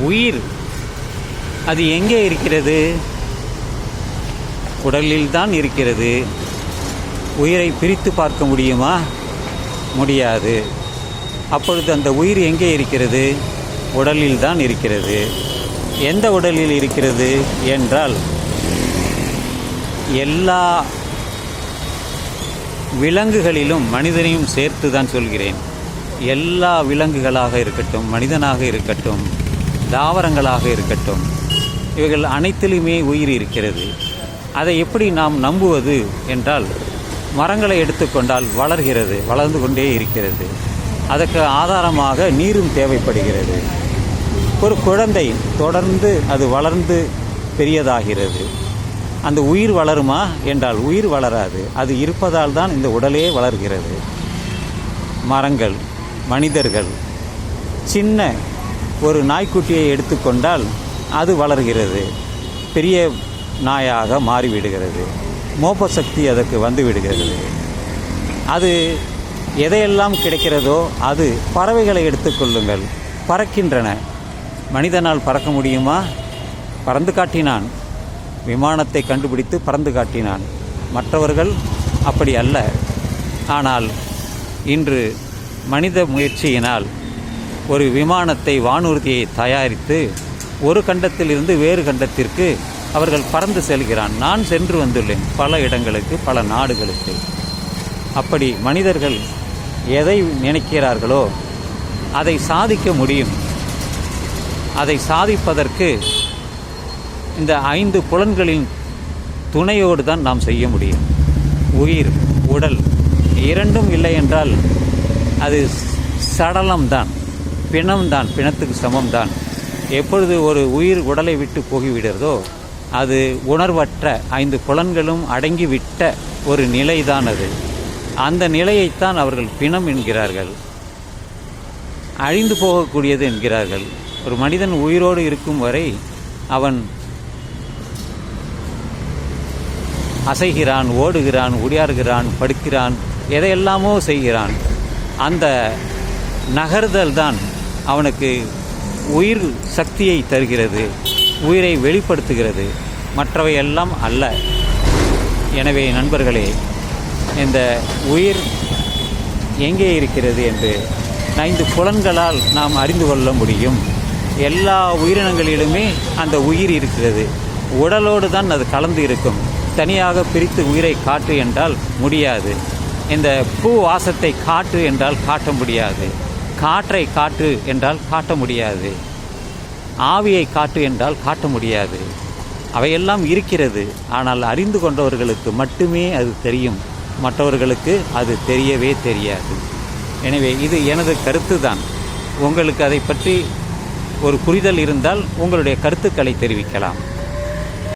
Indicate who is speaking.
Speaker 1: உயிர் அது எங்கே இருக்கிறது? உடலில்தான் இருக்கிறது. உயிரை பிரித்து பார்க்க முடியுமா? முடியாது. அப்பொழுது அந்த உயிர் எங்கே இருக்கிறது? உடலில்தான் இருக்கிறது. எந்த உடலில் இருக்கிறது என்றால், எல்லா விலங்குகளிலும், மனிதனையும் சேர்த்து தான் சொல்கிறேன், எல்லா விலங்குகளாக இருக்கட்டும், மனிதனாக இருக்கட்டும், தாவரங்களாக இருக்கட்டும், இவைகள் அனைத்திலுமே உயிர் இருக்கிறது. அதை எப்படி நாம் நம்புவது என்றால், மரங்களை எடுத்துக்கொண்டால் வளர்கிறது, வளர்ந்து கொண்டே இருக்கிறது. அதற்கு ஆதாரமாக நீரும் தேவைப்படுகிறது. ஒரு குழந்தை தொடர்ந்து அது வளர்ந்து பெரியதாகிறது. அந்த உயிர் வளருமா என்றால் உயிர் வளராது. அது இருப்பதால் தான் இந்த உடலே வளர்கிறது. மரங்கள், மனிதர்கள், சின்ன ஒரு நாய்க்குட்டியை எடுத்துக்கொண்டால் அது வளர்கிறது, பெரிய நாயாக மாறிவிடுகிறது. மோப்ப சக்தி அதற்கு வந்து விடுகிறது. அது எதையெல்லாம் கிடைக்கிறதோ அது. பறவைகளை எடுத்துக்கொள்ளுங்கள், பறக்கின்றன. மனிதனால் பறக்க முடியுமா? பறந்து காட்டினான், விமானத்தை கண்டுபிடித்து பறந்து காட்டினான். மற்றவர்கள் அப்படி அல்ல. ஆனால் இன்று மனித முயற்சியினால் ஒரு விமானத்தை, வானூர்தியை தயாரித்து ஒரு கண்டத்திலிருந்து வேறு கண்டத்திற்கு அவர்கள் பறந்து செல்கிறான். நான் சென்று வந்துள்ளேன் பல இடங்களுக்கு, பல நாடுகளுக்கு. அப்படி மனிதர்கள் எதை நினைக்கிறார்களோ அதை சாதிக்க முடியும். அதை சாதிப்பதற்கு இந்த 5 புலன்களின் துணையோடு தான் நாம் செய்ய முடியும். உயிர், உடல் இரண்டும் இல்லை என்றால் அது சடலம்தான், பிணம்தான், பிணத்துக்கு சமம்தான். எப்பொழுது ஒரு உயிர் உடலை விட்டு போகிவிடுறதோ அது உணர்வற்ற, 5 புலன்களும் அடங்கிவிட்ட ஒரு நிலைதான் அது. அந்த நிலையைத்தான் அவர்கள் பிணம் என்கிறார்கள், அழிந்து போகக்கூடியது என்கிறார்கள். ஒரு மனிதன் உயிரோடு இருக்கும் வரை அவன் அசைகிறான், ஓடுகிறான், உடையாறுகிறான், படுக்கிறான், எதையெல்லாமோ செய்கிறான். அந்த நகர்தல் தான் அவனுக்கு உயிர் சக்தியை தருகிறது, உயிரை வெளிப்படுத்துகிறது, மற்றவையெல்லாம் அல்ல. எனவே நண்பர்களே, இந்த உயிர் எங்கே இருக்கிறது என்று 5 புலன்களால் நாம் அறிந்து கொள்ள முடியும். எல்லா உயிரினங்களிலுமே அந்த உயிர் இருக்கிறது. உடலோடு தான் அது கலந்து இருக்கும். தனியாக பிரித்து உயிரை காட்டு என்றால் முடியாது. இந்த பூ வாசத்தை காட்டு என்றால் காட்ட முடியாது. காற்றை காட்டு என்றால் காட்ட முடியாது. ஆவியை காட்டு என்றால் காட்ட முடியாது. அவையெல்லாம் இருக்கிறது. ஆனால் அறிந்து கொண்டவர்களுக்கு மட்டுமே அது தெரியும், மற்றவர்களுக்கு அது தெரியவே தெரியாது. எனவே இது எனது கருத்து தான். உங்களுக்கு அதை பற்றி ஒரு புரிதல் இருந்தால் உங்களுடைய கருத்துக்களை தெரிவிக்கலாம்.